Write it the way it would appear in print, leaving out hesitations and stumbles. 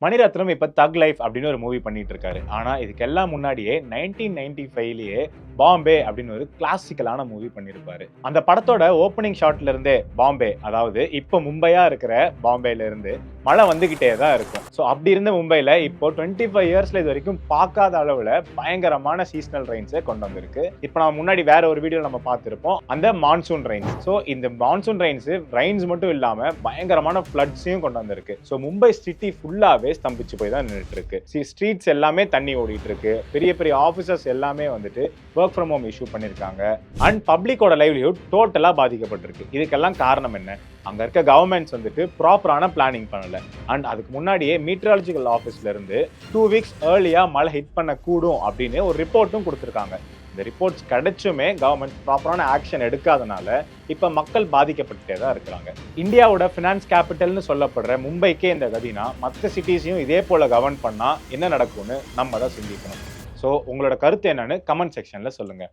மணிரத்னம் இப்ப தக் லைஃப் அப்படின்னு ஒரு மூவி பண்ணிட்டு இருக்காரு. ஆனா இதுக்கெல்லாம் முன்னாடியே 1995லயே பாம்பே அப்படின்னு ஒரு கிளாசிக்கலான மூவி பண்ணிருப்பாரு. அந்த படத்தோட ஓப்பனிங் ஷாட்ல இருந்தே பாம்பே, அதாவது இப்ப மும்பையா இருக்கிற பாம்பேல இருந்து மழை வந்துகிட்டே தான் இருக்கும். ஸோ அப்படி இருந்த மும்பைல இப்போ 25 இயர்ஸ்ல இது வரைக்கும் பார்க்காத அளவுல பயங்கரமான சீசனல் ரெயின்ஸை கொண்டு வந்திருக்கு. இப்போ நம்ம முன்னாடி வேற ஒரு வீடியோ நம்ம பார்த்திருப்போம், அந்த மான்சூன் ரெயின்ஸ். ஸோ இந்த மான்சூன் ரெயின்ஸ் மட்டும் இல்லாம பயங்கரமான ஃபிளட்ஸையும் கொண்டு வந்திருக்கு. ஸோ மும்பை சிட்டி ஃபுல்லாவே ஸ்தம்பிச்சு போய் தான் நின்றுட்டு இருக்கு. ஸ்ட்ரீட்ஸ் எல்லாமே தண்ணி ஓடிட்டு இருக்கு. பெரிய பெரிய ஆபீசர்ஸ் எல்லாமே வந்துட்டு ஒர்க் ஃப்ரம் ஹோம் இஷ்யூ பண்ணிருக்காங்க. அண்ட் பப்ளிக்கோட லைவ்லிஹுட் டோட்டலா பாதிக்கப்பட்டிருக்கு. இதுக்கெல்லாம் காரணம் என்ன? அங்க இருக்க கவர்மெண்ட்ஸ் வந்துட்டு ப்ராப்பரான பிளானிங் பண்ணல. அண்ட் அதுக்கு முன்னாடியே மீட்டராலஜிக்கல் ஆஃபீஸ்ல இருந்து 2 வீக்ஸ் ஏர்லியா மழை ஹிட் பண்ண கூடும் அப்படின்னு ஒரு ரிப்போர்ட்டும் கொடுத்துருக்காங்க. இந்த ரிப்போர்ட்ஸ் கிடைச்சுமே கவர்மெண்ட் ப்ராப்பரான ஆக்ஷன் எடுக்காதனால இப்ப மக்கள் பாதிக்கப்பட்டே தான் இருக்கிறாங்க. இந்தியாவோட ஃபினான்ஸ் கேபிட்டல்னு சொல்லப்படுற மும்பைக்கே இந்த கதினா மற்ற சிட்டிஸையும் இதே போல கவர்ன் பண்ணா என்ன நடக்கும்னு நம்ம தான் சிந்திக்கணும். ஸோ உங்களோட கருத்து என்னன்னு கமெண்ட் செக்ஷன்ல சொல்லுங்க.